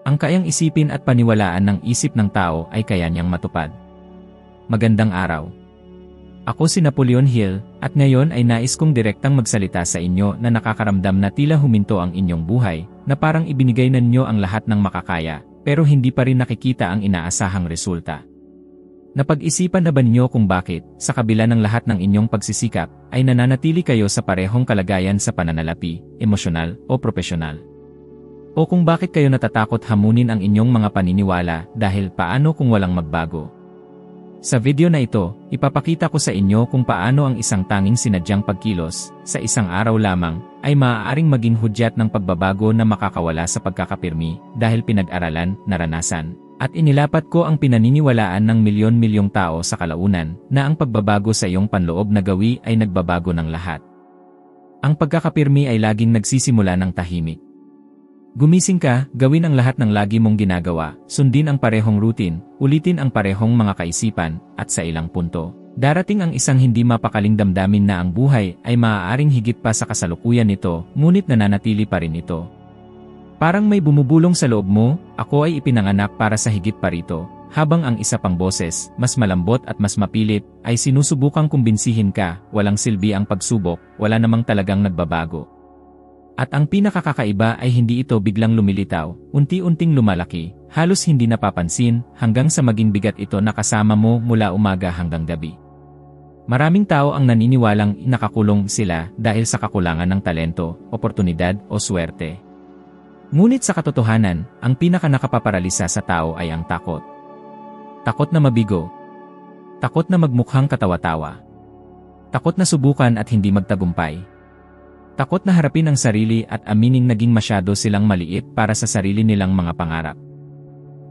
Ang kayang isipin at paniwalaan ng isip ng tao ay kaya niyang matupad. Magandang araw. Ako si Napoleon Hill, at ngayon ay nais kong direktang magsalita sa inyo na nakakaramdam na tila huminto ang inyong buhay, na parang ibinigay na ninyo ang lahat ng makakaya, pero hindi pa rin nakikita ang inaasahang resulta. Napag-isipan na ba ninyo kung bakit, sa kabila ng lahat ng inyong pagsisikap, ay nananatili kayo sa parehong kalagayan sa pananalapi, emosyonal o propesyonal? O kung bakit kayo natatakot hamunin ang inyong mga paniniwala dahil paano kung walang magbago? Sa video na ito, ipapakita ko sa inyo kung paano ang isang tanging sinadyang pagkilos, sa isang araw lamang, ay maaaring maging hudyat ng pagbabago na makakawala sa pagkakapirmi dahil pinag-aralan, naranasan, at inilapat ko ang pinaniniwalaan ng milyon-milyong tao sa kalaunan na ang pagbabago sa iyong panloob na gawi ay nagbabago ng lahat. Ang pagkakapirmi ay laging nagsisimula ng tahimik. Gumising ka, gawin ang lahat ng lagi mong ginagawa, sundin ang parehong routine, ulitin ang parehong mga kaisipan, at sa ilang punto, darating ang isang hindi mapakaling damdamin na ang buhay ay maaaring higit pa sa kasalukuyan nito, ngunit nananatili pa rin ito. Parang may bumubulong sa loob mo, ako ay ipinanganak para sa higit pa rito, habang ang isa pang boses, mas malambot at mas mapilit, ay sinusubukang kumbinsihin ka, walang silbi ang pagsubok, wala namang talagang nagbabago. At ang pinakakakaiba ay hindi ito biglang lumilitaw, unti-unting lumalaki, halos hindi napapansin, hanggang sa maging bigat ito na kasama mo mula umaga hanggang gabi. Maraming tao ang naniniwalang nakakulong sila dahil sa kakulangan ng talento, oportunidad o swerte. Ngunit sa katotohanan, ang pinakanakapaparalisa sa tao ay ang takot. Takot na mabigo. Takot na magmukhang katawa-tawa. Takot na subukan at hindi magtagumpay. Takot na harapin ang sarili at amining naging masyado silang maliit para sa sarili nilang mga pangarap.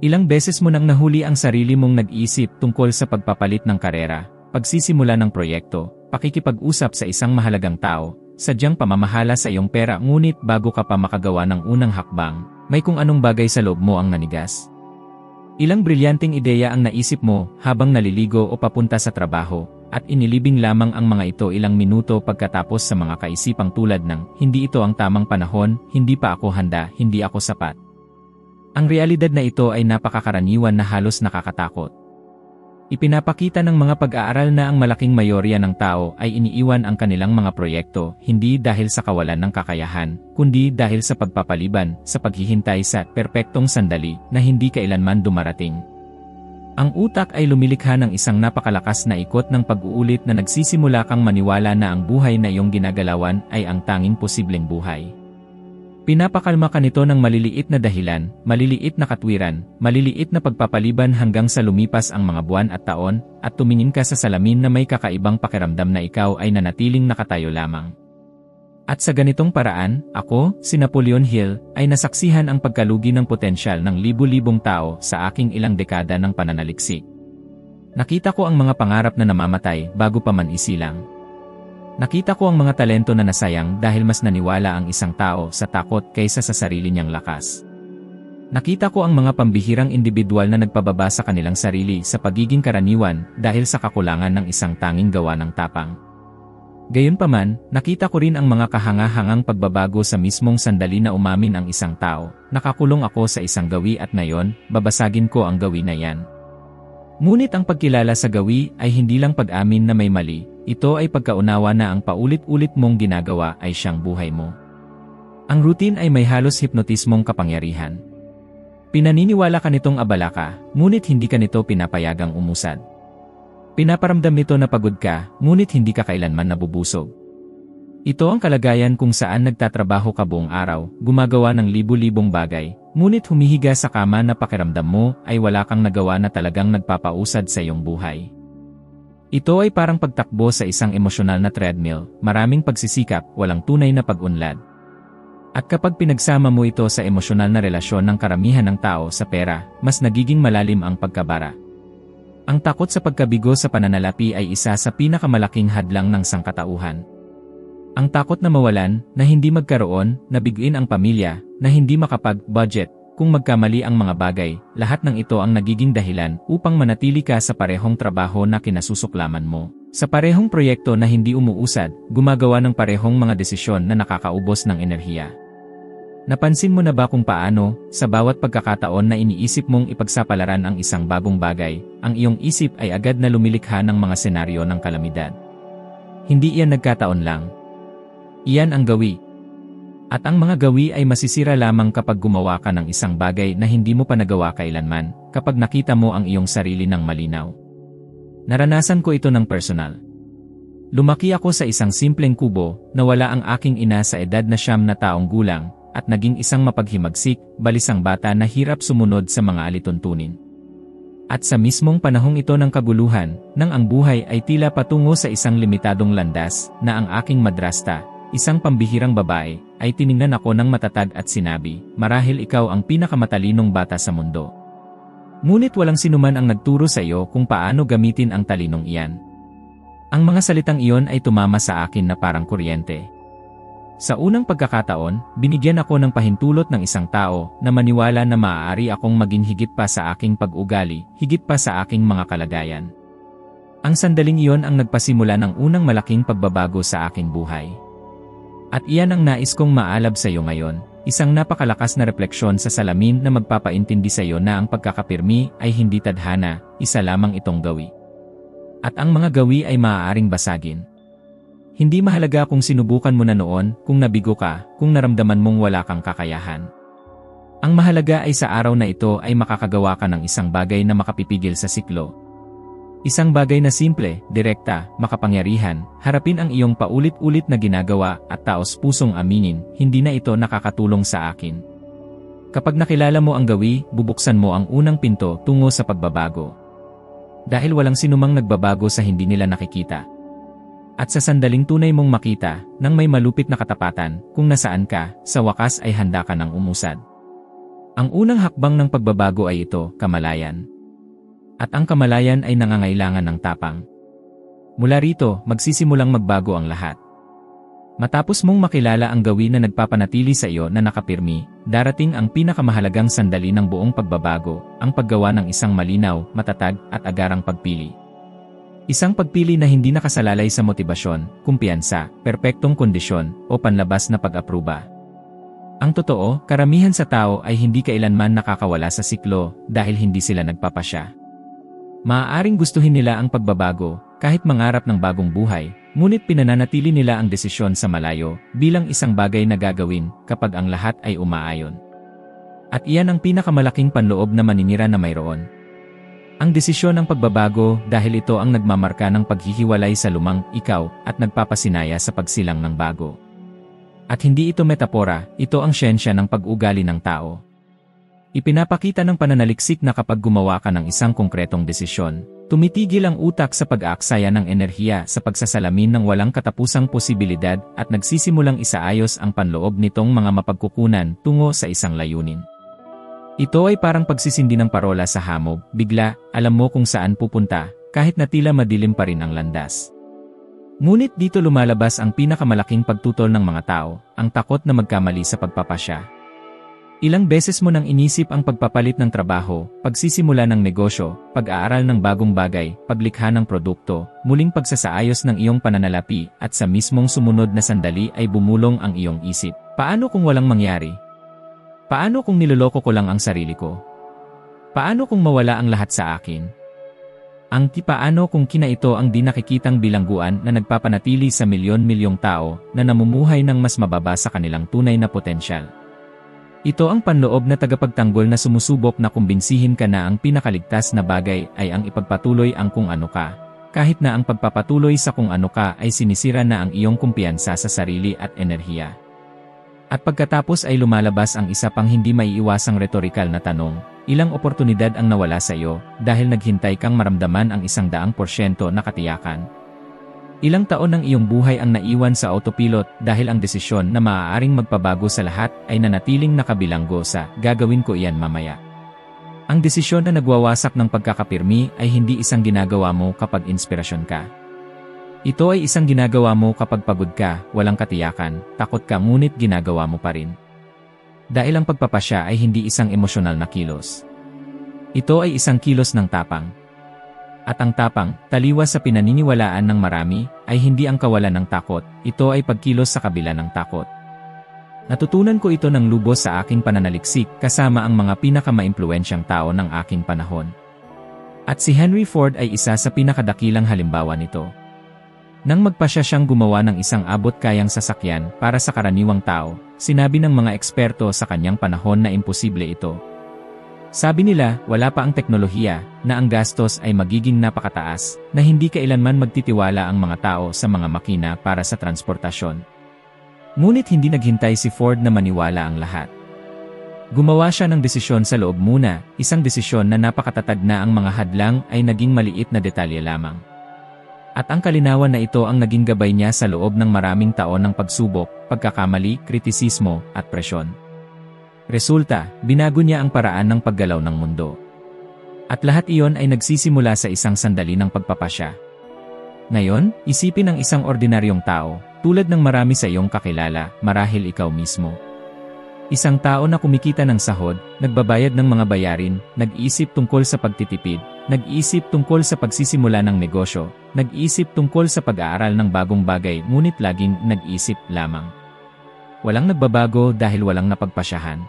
Ilang beses mo nang nahuli ang sarili mong nag-iisip tungkol sa pagpapalit ng karera, pagsisimula ng proyekto, pakikipag-usap sa isang mahalagang tao, sadyang pamamahala sa iyong pera, ngunit bago ka pa makagawa ng unang hakbang, may kung anong bagay sa loob mo ang nanigas. Ilang brilyanteng ideya ang naisip mo habang naliligo o papunta sa trabaho, at inilibing lamang ang mga ito ilang minuto pagkatapos sa mga kaisipang tulad ng, hindi ito ang tamang panahon, hindi pa ako handa, hindi ako sapat. Ang realidad na ito ay napakakaraniwan na halos nakakatakot. Ipinapakita ng mga pag-aaral na ang malaking mayorya ng tao ay iniiwan ang kanilang mga proyekto, hindi dahil sa kawalan ng kakayahan, kundi dahil sa pagpapaliban, sa paghihintay sa perpektong sandali na hindi kailanman dumarating. Ang utak ay lumilikha ng isang napakalakas na ikot ng pag-uulit na nagsisimula kang maniwala na ang buhay na iyong ginagalawan ay ang tanging posibleng buhay. Pinapakalma ka nito ng maliliit na dahilan, maliliit na katwiran, maliliit na pagpapaliban hanggang sa lumipas ang mga buwan at taon, at tumingin ka sa salamin na may kakaibang pakiramdam na ikaw ay nanatiling nakatayo lamang. At sa ganitong paraan, ako, si Napoleon Hill, ay nasaksihan ang pagkalugi ng potensyal ng libu-libong tao sa aking ilang dekada ng pananaliksik. Nakita ko ang mga pangarap na namamatay bago pa man isilang. Nakita ko ang mga talento na nasayang dahil mas naniwala ang isang tao sa takot kaysa sa sarili niyang lakas. Nakita ko ang mga pambihirang individual na nagpababa sa kanilang sarili sa pagiging karaniwan dahil sa kakulangan ng isang tanging gawa ng tapang. Gayunpaman, nakita ko rin ang mga kahanga-hangang pagbabago sa mismong sandali na umamin ang isang tao, nakakulong ako sa isang gawi at ngayon, babasagin ko ang gawi na yan. Ngunit ang pagkilala sa gawi ay hindi lang pag-amin na may mali, ito ay pagkaunawa na ang paulit-ulit mong ginagawa ay siyang buhay mo. Ang routine ay may halos hipnotismong kapangyarihan. Pinaniniwala ka nitong abala ka, ngunit hindi ka nito pinapayagang umusad. Pinaparamdam nito na pagod ka, ngunit hindi ka kailanman nabubusog. Ito ang kalagayan kung saan nagtatrabaho ka buong araw, gumagawa ng libu-libong bagay, ngunit humihiga sa kama na pakiramdam mo ay wala kang nagawa na talagang nagpapausad sa iyong buhay. Ito ay parang pagtakbo sa isang emosyonal na treadmill, maraming pagsisikap, walang tunay na pag-unlad. At kapag pinagsama mo ito sa emosyonal na relasyon ng karamihan ng tao sa pera, mas nagiging malalim ang pagkabara. Ang takot sa pagkabigo sa pananalapi ay isa sa pinakamalaking hadlang ng sangkatauhan. Ang takot na mawalan, na hindi magkaroon, na biguin ang pamilya, na hindi makapag-budget, kung magkamali ang mga bagay, lahat ng ito ang nagiging dahilan upang manatili ka sa parehong trabaho na kinasusuklaman mo. Sa parehong proyekto na hindi umuusad, gumagawa ng parehong mga desisyon na nakakaubos ng enerhiya. Napansin mo na ba kung paano, sa bawat pagkakataon na iniisip mong ipagsapalaran ang isang bagong bagay, ang iyong isip ay agad na lumilikha ng mga senaryo ng kalamidad? Hindi iyan nagkataon lang. Iyan ang gawi. At ang mga gawi ay masisira lamang kapag gumawa ka ng isang bagay na hindi mo pa nagawa kailanman, kapag nakita mo ang iyong sarili ng malinaw. Naranasan ko ito ng personal. Lumaki ako sa isang simpleng kubo na wala ang aking ina sa edad na 9 na taong gulang, at naging isang mapaghimagsik, balisang bata na hirap sumunod sa mga alituntunin. At sa mismong panahong ito ng kaguluhan, nang ang buhay ay tila patungo sa isang limitadong landas, na ang aking madrasta, isang pambihirang babae, ay tiningnan ako ng matatag at sinabi, "Marahil ikaw ang pinakamatalinong bata sa mundo." Ngunit walang sinuman ang nagturo sa iyo kung paano gamitin ang talinong iyan. Ang mga salitang iyon ay tumama sa akin na parang kuryente. Sa unang pagkakataon, binigyan ako ng pahintulot ng isang tao na maniwala na maaari akong maging higit pa sa aking pag-ugali, higit pa sa aking mga kalagayan. Ang sandaling iyon ang nagpasimula ng unang malaking pagbabago sa aking buhay. At iyan ang nais kong maalab sa iyo ngayon, isang napakalakas na refleksyon sa salamin na magpapaintindi sa iyo na ang pagkakapirmi ay hindi tadhana, isa lamang itong gawi. At ang mga gawi ay maaaring basagin. Hindi mahalaga kung sinubukan mo na noon, kung nabigo ka, kung naramdaman mong wala kang kakayahan. Ang mahalaga ay sa araw na ito ay makakagawa ka ng isang bagay na makapipigil sa siklo. Isang bagay na simple, direkta, makapangyarihan, harapin ang iyong paulit-ulit na ginagawa at taos-pusong aminin, hindi na ito nakakatulong sa akin. Kapag nakilala mo ang gawi, bubuksan mo ang unang pinto tungo sa pagbabago. Dahil walang sinumang nagbabago sa hindi nila nakikita. At sa sandaling tunay mong makita, nang may malupit na katapatan, kung nasaan ka, sa wakas ay handa ka ng umusad. Ang unang hakbang ng pagbabago ay ito, kamalayan. At ang kamalayan ay nangangailangan ng tapang. Mula rito, magsisimulang magbago ang lahat. Matapos mong makilala ang gawi na nagpapanatili sa iyo na nakapirmi, darating ang pinakamahalagang sandali ng buong pagbabago, ang paggawa ng isang malinaw, matatag, at agarang pagpili. Isang pagpili na hindi nakasalalay sa motibasyon, kumpiyansa, perpektong kondisyon, o panlabas na pag-apruba. Ang totoo, karamihan sa tao ay hindi kailanman nakakawala sa siklo dahil hindi sila nagpapasya. Maaaring gustuhin nila ang pagbabago, kahit mangarap ng bagong buhay, ngunit pinananatili nila ang desisyon sa malayo bilang isang bagay na gagawin kapag ang lahat ay umaayon. At iyan ang pinakamalaking panloob na maninira na mayroon. Ang desisyon ng pagbabago dahil ito ang nagmamarka ng paghihiwalay sa lumang ikaw at nagpapasinaya sa pagsilang ng bago. At hindi ito metapora, ito ang siyensya ng pag-ugali ng tao. Ipinapakita ng pananaliksik na kapag gumawa ka ng isang konkretong desisyon, tumitigil ang utak sa pag-aaksaya ng enerhiya sa pagsasalamin ng walang katapusang posibilidad at nagsisimulang isaayos ang panloob nitong mga mapagkukunan tungo sa isang layunin. Ito ay parang pagsisindi ng parola sa hamog, bigla, alam mo kung saan pupunta, kahit na tila madilim pa rin ang landas. Ngunit dito lumalabas ang pinakamalaking pagtutol ng mga tao, ang takot na magkamali sa pagpapasya. Ilang beses mo nang inisip ang pagpapalit ng trabaho, pagsisimula ng negosyo, pag-aaral ng bagong bagay, paglikha ng produkto, muling pagsasaayos ng iyong pananalapi, at sa mismong sumunod na sandali ay bumulong ang iyong isip. Paano kung walang mangyari? Paano kung niloloko ko lang ang sarili ko? Paano kung mawala ang lahat sa akin? Ang paano kung kinaito ang di nakikitang bilangguan na nagpapanatili sa milyon-milyong tao na namumuhay ng mas mababa sa kanilang tunay na potensyal? Ito ang panloob na tagapagtanggol na sumusubok na kumbinsihin ka na ang pinakaligtas na bagay ay ang ipagpatuloy ang kung ano ka, kahit na ang pagpapatuloy sa kung ano ka ay sinisira na ang iyong kumpiyansa sa sarili at enerhiya. At pagkatapos ay lumalabas ang isa pang hindi maiiwasang retorikal na tanong, ilang oportunidad ang nawala sa iyo dahil naghintay kang maramdaman ang 100% na katiyakan? Ilang taon ng iyong buhay ang naiwan sa autopilot dahil ang desisyon na maaaring magpabago sa lahat ay nanatiling nakabilanggo sa gagawin ko iyan mamaya. Ang desisyon na nagwawasak ng pagkakapirmi ay hindi isang ginagawa mo kapag inspirasyon ka. Ito ay isang ginagawa mo kapag pagod ka, walang katiyakan, takot ka ngunit ginagawa mo pa rin. Dahil ang pagpapasya ay hindi isang emosyonal na kilos. Ito ay isang kilos ng tapang. At ang tapang, taliwas sa pinaniniwalaan ng marami, ay hindi ang kawalan ng takot, ito ay pagkilos sa kabila ng takot. Natutunan ko ito ng lubos sa aking pananaliksik kasama ang mga pinakamaimpluwensyang tao ng aking panahon. At si Henry Ford ay isa sa pinakadakilang halimbawa nito. Nang magpasya siyang gumawa ng isang abot-kayang sasakyan para sa karaniwang tao, sinabi ng mga eksperto sa kanyang panahon na imposible ito. Sabi nila, wala pa ang teknolohiya, na ang gastos ay magiging napakataas, na hindi kailanman magtitiwala ang mga tao sa mga makina para sa transportasyon. Ngunit hindi naghintay si Ford na maniwala ang lahat. Gumawa siya ng desisyon sa loob muna, isang desisyon na napakatatag na ang mga hadlang ay naging maliit na detalye lamang. At ang kalinawan na ito ang naging gabay niya sa loob ng maraming taon ng pagsubok, pagkakamali, kritisismo, at presyon. Resulta, binago niya ang paraan ng paggalaw ng mundo. At lahat iyon ay nagsisimula sa isang sandali ng pagpapasya. Ngayon, isipin ang isang ordinaryong tao, tulad ng marami sa iyong kakilala, marahil ikaw mismo. Isang tao na kumikita ng sahod, nagbabayad ng mga bayarin, nag-iisip tungkol sa pagtitipid, nag-iisip tungkol sa pagsisimula ng negosyo, nag-iisip tungkol sa pag-aaral ng bagong bagay ngunit laging nag-iisip lamang. Walang nagbabago dahil walang napagpasyahan.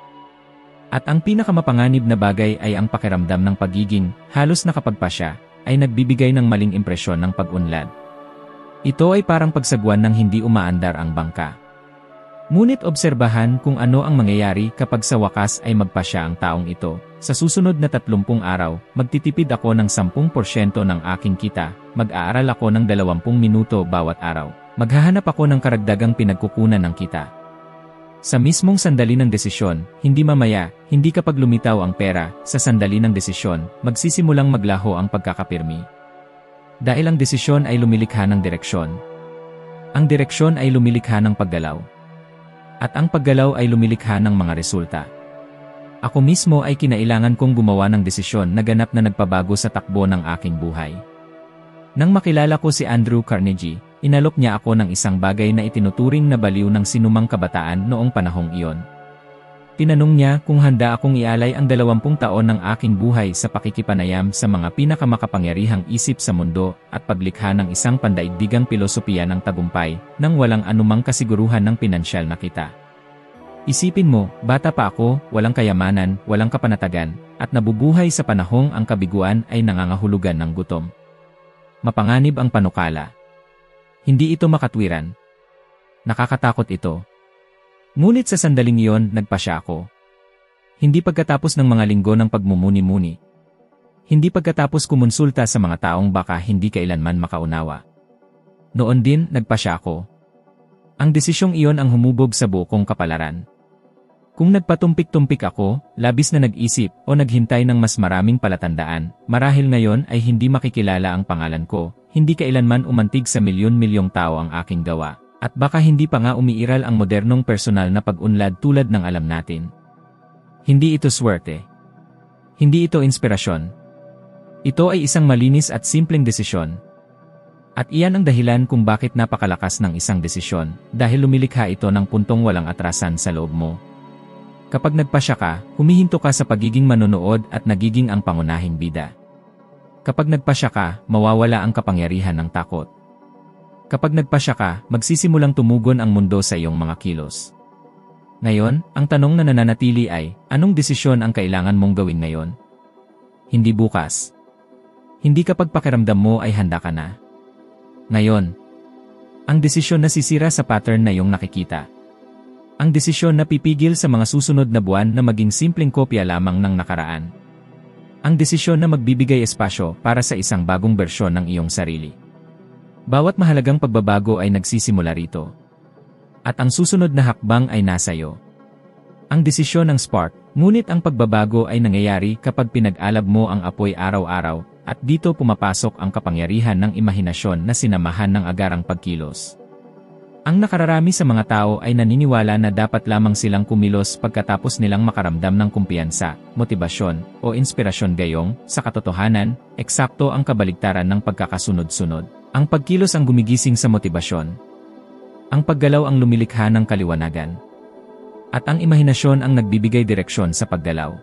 At ang pinakamapanganib na bagay ay ang pakiramdam ng pagiging, halos nakapagpasya, ay nagbibigay ng maling impresyon ng pag-unlad. Ito ay parang pagsagwan ng hindi umaandar ang bangka. Ngunit obserbahan kung ano ang mangyayari kapag sa wakas ay magpasya ang taong ito. Sa susunod na 30 araw, magtitipid ako ng 10% ng aking kita, mag-aaral ako ng 20 minuto bawat araw, maghahanap ako ng karagdagang pinagkukunan ng kita. Sa mismong sandali ng desisyon, hindi mamaya, hindi kapag lumitaw ang pera, sa sandali ng desisyon, magsisimulang maglaho ang pagkakapirmi. Dahil ang desisyon ay lumilikha ng direksyon. Ang direksyon ay lumilikha ng paggalaw. At ang paggalaw ay lumilikha ng mga resulta. Ako mismo ay kinailangan kong gumawa ng desisyon na ganap na nagpabago sa takbo ng aking buhay. Nang makilala ko si Andrew Carnegie, inalok niya ako ng isang bagay na itinuturing na baliw ng sinumang kabataan noong panahong iyon. Tinanong niya kung handa akong ialay ang 20 taon ng aking buhay sa pakikipanayam sa mga pinakamakapangyarihang isip sa mundo at paglikha ng isang pandaigdigang pilosopiya ng tagumpay nang walang anumang kasiguruhan ng pinansyal na kita. Isipin mo, bata pa ako, walang kayamanan, walang kapanatagan, at nabubuhay sa panahong ang kabiguan ay nangangahulugan ng gutom. Mapanganib ang panukala. Hindi ito makatwiran. Nakakatakot ito. Ngunit sa sandaling iyon, nagpasya ako. Hindi pagkatapos ng mga linggo ng pagmumuni-muni. Hindi pagkatapos kumonsulta sa mga taong baka hindi kailanman makaunawa. Noon din, nagpasya ako. Ang desisyong iyon ang humubog sa buo kong kapalaran. Kung nagpatumpik-tumpik ako, labis na nag-isip o naghintay ng mas maraming palatandaan, marahil ngayon ay hindi makikilala ang pangalan ko, hindi kailanman umantig sa milyon-milyong tao ang aking gawa. At baka hindi pa nga umiiral ang modernong personal na pag-unlad tulad ng alam natin. Hindi ito swerte. Hindi ito inspirasyon. Ito ay isang malinis at simpleng desisyon. At iyan ang dahilan kung bakit napakalakas ng isang desisyon, dahil lumilikha ito ng puntong walang atrasan sa loob mo. Kapag nagpasya ka, humihinto ka sa pagiging manonood at nagiging ang pangunahing bida. Kapag nagpasya ka, mawawala ang kapangyarihan ng takot. Kapag nagpasya ka, magsisimulang tumugon ang mundo sa iyong mga kilos. Ngayon, ang tanong na nananatili ay, anong desisyon ang kailangan mong gawin ngayon? Hindi bukas. Hindi kapag pakiramdam mo ay handa ka na. Ngayon. Ang desisyon na sisira sa pattern na iyong nakikita. Ang desisyon na pipigil sa mga susunod na buwan na maging simpleng kopya lamang ng nakaraan. Ang desisyon na magbibigay espasyo para sa isang bagong bersyon ng iyong sarili. Bawat mahalagang pagbabago ay nagsisimula rito. At ang susunod na hakbang ay nasa iyo. Ang desisyon ng spark, ngunit ang pagbabago ay nangyayari kapag pinag-alab mo ang apoy araw-araw, at dito pumapasok ang kapangyarihan ng imahinasyon na sinamahan ng agarang pagkilos. Ang nakararami sa mga tao ay naniniwala na dapat lamang silang kumilos pagkatapos nilang makaramdam ng kumpiyansa, motibasyon, o inspirasyon gayong, sa katotohanan, eksakto ang kabaligtaran ng pagkakasunod-sunod. Ang pagkilos ang gumigising sa motibasyon. Ang paggalaw ang lumilikha ng kaliwanagan. At ang imahinasyon ang nagbibigay direksyon sa paggalaw.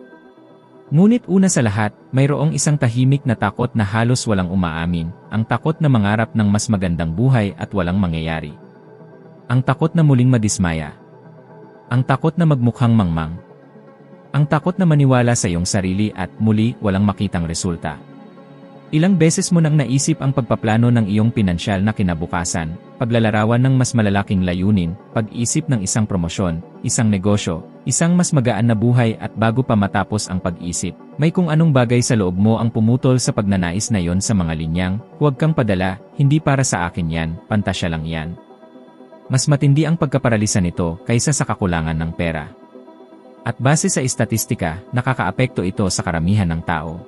Ngunit una sa lahat, mayroong isang tahimik na takot na halos walang umaamin, ang takot na mangarap ng mas magandang buhay at walang mangyayari. Ang takot na muling madismaya. Ang takot na magmukhang mangmang. Ang takot na maniwala sa iyong sarili at muli walang makitang resulta. Ilang beses mo nang naisip ang pagpaplano ng iyong pinansyal na kinabukasan, paglalarawan ng mas malalaking layunin, pag-isip ng isang promosyon, isang negosyo, isang mas magaan na buhay at bago pa matapos ang pag-isip, may kung anong bagay sa loob mo ang pumutol sa pagnanais na yon sa mga linyang, huwag kang padala, hindi para sa akin yan, pantasya lang yan. Mas matindi ang pagkaparalisa nito kaysa sa kakulangan ng pera. At base sa istatistika, nakakaapekto ito sa karamihan ng tao.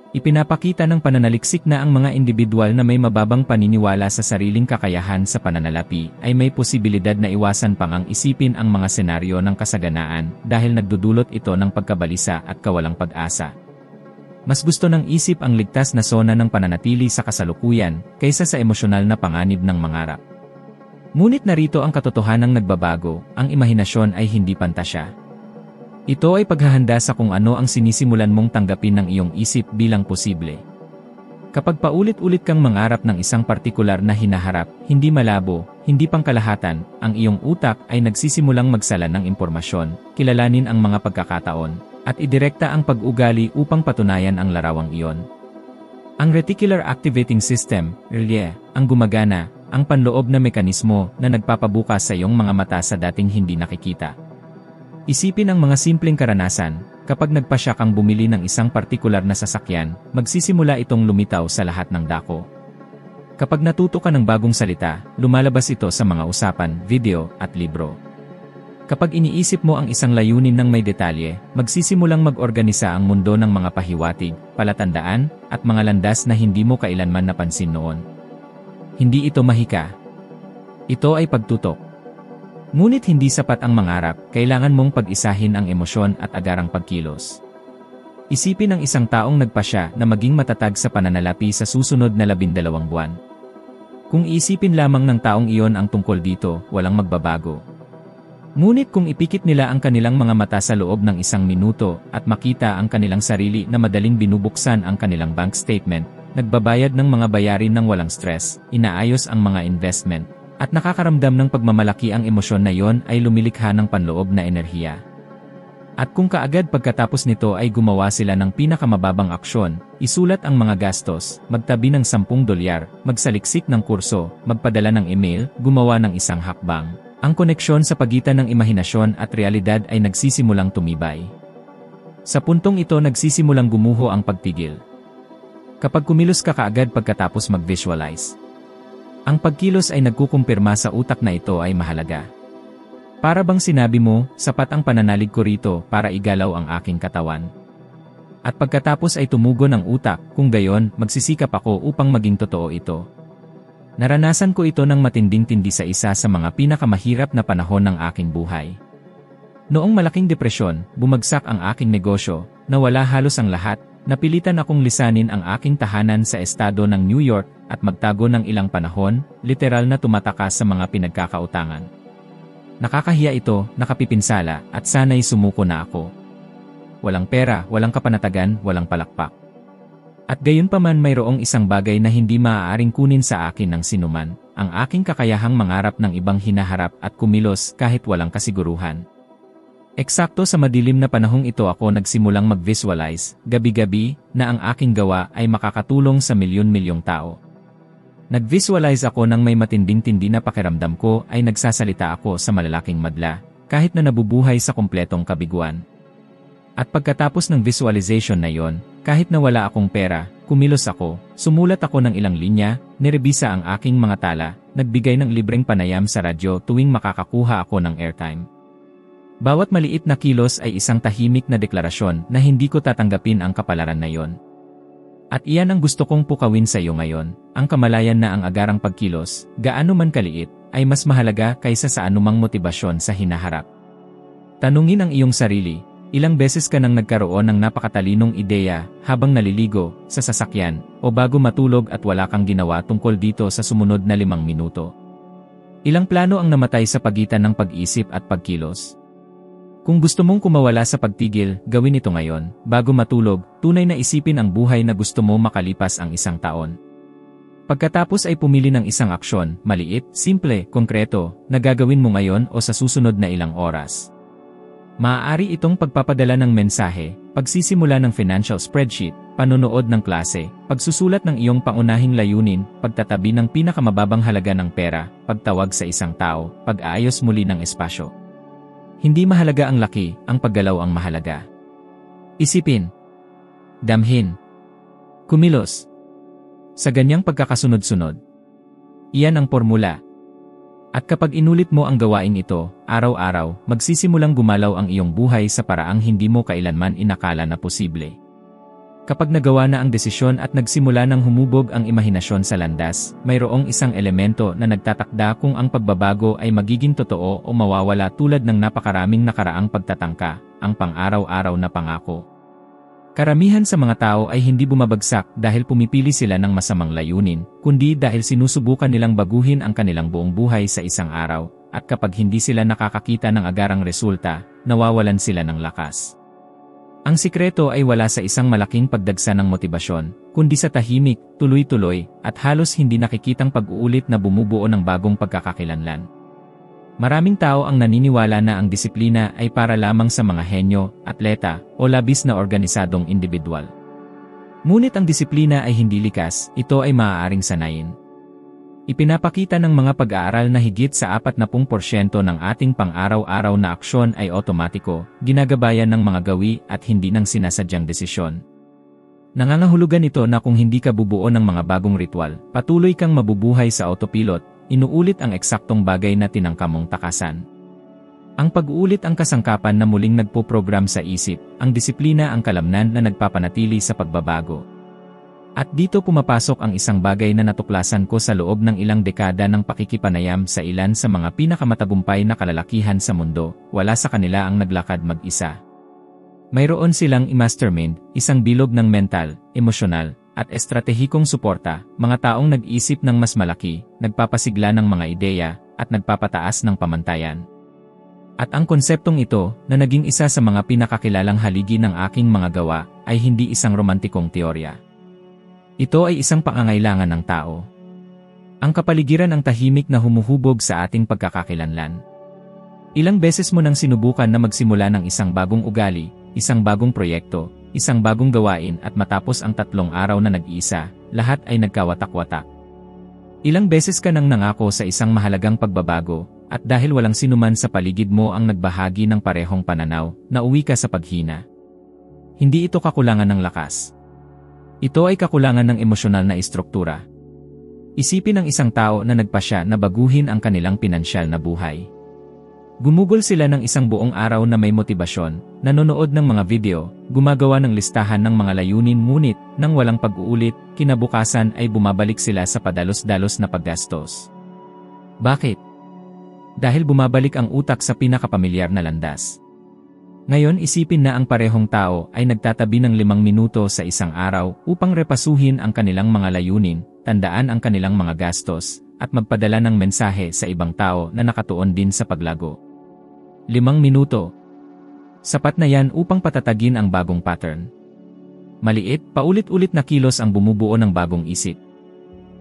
Ipinapakita ng pananaliksik na ang mga individual na may mababang paniniwala sa sariling kakayahan sa pananalapi ay may posibilidad na iwasan pang ang isipin ang mga senaryo ng kasaganaan dahil nagdudulot ito ng pagkabalisa at kawalang pag-asa. Mas gusto ng isip ang ligtas na sona ng pananatili sa kasalukuyan kaysa sa emosyonal na panganib ng mangarap. Ngunit narito ang katotohanang nagbabago, ang imahinasyon ay hindi pantasya. Ito ay paghahanda sa kung ano ang sinisimulan mong tanggapin ng iyong isip bilang posible. Kapag paulit-ulit kang mangarap ng isang partikular na hinaharap, hindi malabo, hindi pangkalahatan, ang iyong utak ay nagsisimulang magsala ng impormasyon, kilalanin ang mga pagkakataon, at idirekta ang pag-ugali upang patunayan ang larawang iyon. Ang Reticular Activating System, RLE, ang gumagana, ang panloob na mekanismo na nagpapabukas sa iyong mga mata sa dating hindi nakikita. Isipin ang mga simpleng karanasan, kapag nagpasya kang bumili ng isang partikular na sasakyan, magsisimula itong lumitaw sa lahat ng dako. Kapag natuto ka ng bagong salita, lumalabas ito sa mga usapan, video, at libro. Kapag iniisip mo ang isang layunin ng may detalye, magsisimulang mag-organisa ang mundo ng mga pahiwatig, palatandaan, at mga landas na hindi mo kailanman napansin noon. Hindi ito mahika. Ito ay pagtutok. Ngunit hindi sapat ang mangarap, kailangan mong pag-isahin ang emosyon at agarang pagkilos. Isipin ang isang taong nagpasya na maging matatag sa pananalapi sa susunod na 12 buwan. Kung isipin lamang ng taong iyon ang tungkol dito, walang magbabago. Ngunit kung ipikit nila ang kanilang mga mata sa loob ng 1 minuto at makita ang kanilang sarili na madaling binubuksan ang kanilang bank statement, nagbabayad ng mga bayarin ng walang stress, inaayos ang mga investment, at nakakaramdam ng pagmamalaki ang emosyon na yon ay lumilikha ng panloob na enerhiya. At kung kaagad pagkatapos nito ay gumawa sila ng pinakamababang aksyon, isulat ang mga gastos, magtabi ng $10, magsaliksik ng kurso, magpadala ng email, gumawa ng isang hakbang, ang koneksyon sa pagitan ng imahinasyon at realidad ay nagsisimulang tumibay. Sa puntong ito nagsisimulang gumuho ang pagtigil. Kapag kumilos ka kaagad pagkatapos mag-visualize, ang pagkilos ay nagkukumpirma sa utak na ito ay mahalaga. Para bang sinabi mo, sapat ang pananalig ko rito para igalaw ang aking katawan. At pagkatapos ay tumugon ang utak, kung gayon, magsisikap ako upang maging totoo ito. Naranasan ko ito ng matinding-tindi sa isa sa mga pinakamahirap na panahon ng aking buhay. Noong malaking depresyon, bumagsak ang aking negosyo, nawala halos ang lahat, napilitan akong lisanin ang aking tahanan sa estado ng New York at magtago ng ilang panahon, literal na tumatakas sa mga pinagkakautangan. Nakakahiya ito, nakapipinsala, at sana'y sumuko na ako. Walang pera, walang kapanatagan, walang palakpak. At gayunpaman mayroong isang bagay na hindi maaaring kunin sa akin ng sinuman, ang aking kakayahang mangarap ng ibang hinaharap at kumilos kahit walang kasiguruhan. Eksakto sa madilim na panahong ito ako nagsimulang mag-visualize, gabi-gabi, na ang aking gawa ay makakatulong sa milyon-milyong tao. Nag-visualize ako ng may matinding-tindi na pakiramdam ko ay nagsasalita ako sa malalaking madla, kahit na nabubuhay sa kumpletong kabiguan. At pagkatapos ng visualization na yon, kahit na wala akong pera, kumilos ako, sumulat ako ng ilang linya, nirebisa ang aking mga tala, nagbigay ng libreng panayam sa radyo tuwing makakakuha ako ng airtime. Bawat maliit na kilos ay isang tahimik na deklarasyon na hindi ko tatanggapin ang kapalaran na yon. At iyan ang gusto kong pukawin sa iyo ngayon, ang kamalayan na ang agarang pagkilos, gaano man kaliit, ay mas mahalaga kaysa sa anumang motibasyon sa hinaharap. Tanungin ang iyong sarili, ilang beses ka nang nagkaroon ng napakatalinong ideya habang naliligo, sa sasakyan, o bago matulog at wala kang ginawa tungkol dito sa sumunod na 5 minuto? Ilang plano ang namatay sa pagitan ng pag-isip at pagkilos? Kung gusto mong kumawala sa pagtigil, gawin ito ngayon, bago matulog, tunay na isipin ang buhay na gusto mo makalipas ang 1 taon. Pagkatapos ay pumili ng isang aksyon, maliit, simple, konkreto, na gagawin mo ngayon o sa susunod na ilang oras. Maaari itong pagpapadala ng mensahe, pagsisimula ng financial spreadsheet, panonood ng klase, pagsusulat ng iyong pangunahing layunin, pagtatabi ng pinakamababang halaga ng pera, pagtawag sa isang tao, pag-aayos muli ng espasyo. Hindi mahalaga ang laki, ang paggalaw ang mahalaga. Isipin. Damhin. Kumilos. Sa ganyang pagkakasunod-sunod. Iyan ang formula. At kapag inulit mo ang gawain ito, araw-araw, magsisimulang gumalaw ang iyong buhay sa paraang hindi mo kailanman inakala na posible. Kapag nagawa na ang desisyon at nagsimula ng humubog ang imahinasyon sa landas, mayroong isang elemento na nagtatakda kung ang pagbabago ay magiging totoo o mawawala tulad ng napakaraming nakaraang pagtatangka, ang pang-araw-araw na pangako. Karamihan sa mga tao ay hindi bumabagsak dahil pumipili sila ng masamang layunin, kundi dahil sinusubukan nilang baguhin ang kanilang buong buhay sa isang araw, at kapag hindi sila nakakakita ng agarang resulta, nawawalan sila ng lakas. Ang sikreto ay wala sa isang malaking pagdagsa ng motibasyon, kundi sa tahimik, tuloy-tuloy, at halos hindi nakikitang pag-uulit na bumubuo ng bagong pagkakakilanlan. Maraming tao ang naniniwala na ang disiplina ay para lamang sa mga henyo, atleta, o labis na organisadong individual. Ngunit ang disiplina ay hindi likas, ito ay maaaring sanayin. Ipinapakita ng mga pag-aaral na higit sa 40% ng ating pang-araw-araw na aksyon ay otomatiko, ginagabayan ng mga gawi at hindi ng sinasadyang desisyon. Nangangahulugan ito na kung hindi ka bubuo ng mga bagong ritual, patuloy kang mabubuhay sa autopilot, inuulit ang eksaktong bagay na tinangka mong takasan. Ang pag-uulit ang kasangkapan na muling nagpo-program sa isip, ang disiplina ang kalamnan na nagpapanatili sa pagbabago. At dito pumapasok ang isang bagay na natuklasan ko sa loob ng ilang dekada ng pakikipanayam sa ilan sa mga pinakamatagumpay na kalalakihan sa mundo, wala sa kanila ang naglakad mag-isa. Mayroon silang i-mastermind, isang bilog ng mental, emosyonal, at estratehikong suporta, mga taong nag-isip ng mas malaki, nagpapasigla ng mga ideya, at nagpapataas ng pamantayan. At ang konseptong ito, na naging isa sa mga pinakakilalang haligi ng aking mga gawa, ay hindi isang romantikong teorya. Ito ay isang pangangailangan ng tao. Ang kapaligiran ang tahimik na humuhubog sa ating pagkakakilanlan. Ilang beses mo nang sinubukan na magsimula ng isang bagong ugali, isang bagong proyekto, isang bagong gawain at matapos ang 3 araw na nag-iisa, lahat ay nagkawatak-watak. Ilang beses ka nang nangako sa isang mahalagang pagbabago, at dahil walang sinuman sa paligid mo ang nagbahagi ng parehong pananaw, nauwi ka sa paghina. Hindi ito kakulangan ng lakas. Ito ay kakulangan ng emosyonal na istruktura. Isipin ng isang tao na nagpasya na baguhin ang kanilang pinansyal na buhay. Gumugol sila ng isang buong araw na may motibasyon, nanonood ng mga video, gumagawa ng listahan ng mga layunin ngunit, nang walang pag-uulit, kinabukasan ay bumabalik sila sa padalos-dalos na paggastos. Bakit? Dahil bumabalik ang utak sa pinakapamilyar na landas. Ngayon isipin na ang parehong tao ay nagtatabi ng 5 minuto sa isang araw upang repasuhin ang kanilang mga layunin, tandaan ang kanilang mga gastos, at magpadala ng mensahe sa ibang tao na nakatuon din sa paglago. 5 minuto. Sapat na yan upang patatagin ang bagong pattern. Maliit, paulit-ulit na kilos ang bumubuo ng bagong isip.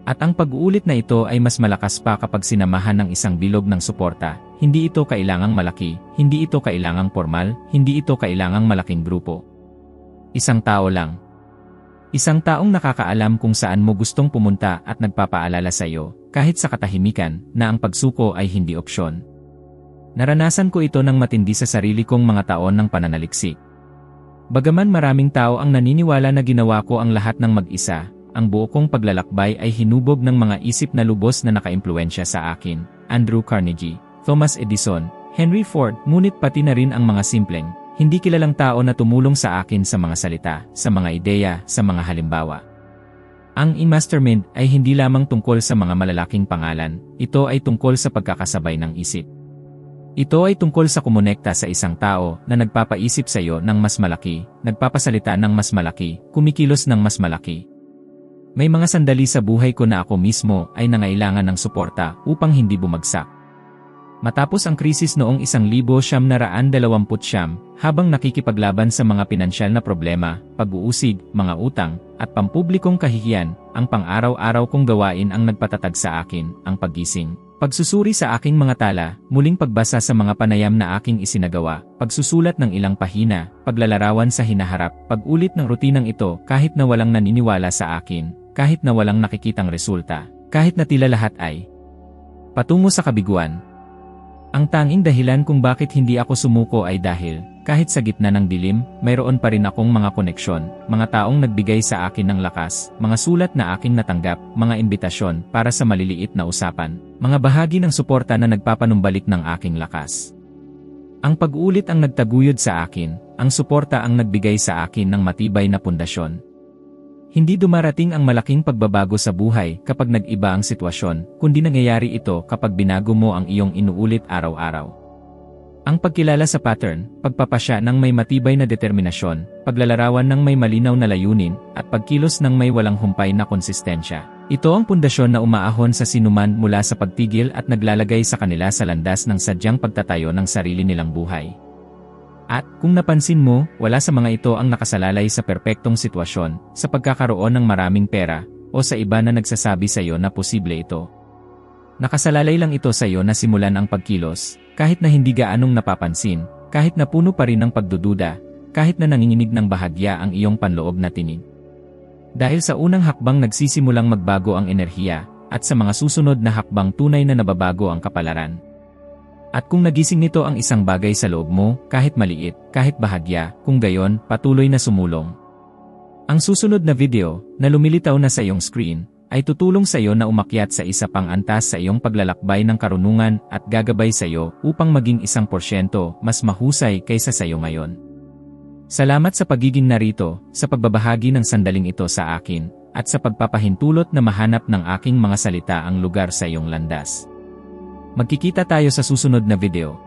At ang pag-uulit na ito ay mas malakas pa kapag sinamahan ng isang bilog ng suporta. Hindi ito kailangang malaki, hindi ito kailangang formal, hindi ito kailangang malaking grupo. Isang tao lang. Isang taong nakakaalam kung saan mo gustong pumunta at nagpapaalala sa iyo, kahit sa katahimikan, na ang pagsuko ay hindi opsyon. Naranasan ko ito ng matindi sa sarili kong mga taon ng pananaliksik. Bagaman maraming tao ang naniniwala na ginawa ko ang lahat ng mag-isa, ang buo kong paglalakbay ay hinubog ng mga isip na lubos na nakaimpluwensya sa akin, Andrew Carnegie, Thomas Edison, Henry Ford, ngunit pati na rin ang mga simpleng, hindi kilalang tao na tumulong sa akin sa mga salita, sa mga ideya, sa mga halimbawa. Ang e-mastermind ay hindi lamang tungkol sa mga malalaking pangalan, ito ay tungkol sa pagkakasabay ng isip. Ito ay tungkol sa kumonekta sa isang tao na nagpapaisip sa iyo ng mas malaki, nagpapasalita ng mas malaki, kumikilos ng mas malaki. May mga sandali sa buhay ko na ako mismo ay nangailangan ng suporta upang hindi bumagsak. Matapos ang krisis noong 1929, habang nakikipaglaban sa mga pinansyal na problema, pag-uusig, mga utang, at pampublikong kahihiyan, ang pang-araw-araw kong gawain ang nagpatatag sa akin, ang paggising, pagsusuri sa aking mga tala, muling pagbasa sa mga panayam na aking isinagawa, pagsusulat ng ilang pahina, paglalarawan sa hinaharap, pag-ulit ng rutinang ito kahit na walang naniniwala sa akin, kahit na walang nakikitang resulta, kahit na tila lahat ay patungo sa kabiguan. Ang tanging dahilan kung bakit hindi ako sumuko ay dahil, kahit sa gitna ng dilim, mayroon pa rin akong mga koneksyon, mga taong nagbigay sa akin ng lakas, mga sulat na aking natanggap, mga imbitasyon para sa maliliit na usapan, mga bahagi ng suporta na nagpapanumbalik ng aking lakas. Ang pag-ulit ang nagtaguyod sa akin, ang suporta ang nagbigay sa akin ng matibay na pundasyon. Hindi dumarating ang malaking pagbabago sa buhay kapag nag-iba ang sitwasyon, kundi nangyayari ito kapag binago mo ang iyong inuulit araw-araw. Ang pagkilala sa pattern, pagpapasya ng may matibay na determinasyon, paglalarawan ng may malinaw na layunin, at pagkilos ng may walang humpay na konsistensya. Ito ang pundasyon na umaahon sa sinuman mula sa pagtigil at naglalagay sa kanila sa landas ng sadyang pagtatayo ng sarili nilang buhay. At, kung napansin mo, wala sa mga ito ang nakasalalay sa perpektong sitwasyon, sa pagkakaroon ng maraming pera, o sa iba na nagsasabi sa iyo na posible ito. Nakasalalay lang ito sa iyo na simulan ang pagkilos, kahit na hindi gaanong napapansin, kahit na puno pa rin ng pagdududa, kahit na nanginginig ng bahagya ang iyong panloob na tinig. Dahil sa unang hakbang nagsisimulang magbago ang enerhiya, at sa mga susunod na hakbang tunay na nababago ang kapalaran. At kung nagising nito ang isang bagay sa loob mo, kahit maliit, kahit bahagya, kung gayon, patuloy na sumulong. Ang susunod na video, na lumilitaw na sa iyong screen, ay tutulong sa iyo na umakyat sa isa pang antas sa iyong paglalakbay ng karunungan at gagabay sa iyo upang maging 1% mas mahusay kaysa sa iyo ngayon. Salamat sa pagiging narito, sa pagbabahagi ng sandaling ito sa akin, at sa pagpapahintulot na mahanap ng aking mga salita ang lugar sa iyong landas. Magkikita tayo sa susunod na video.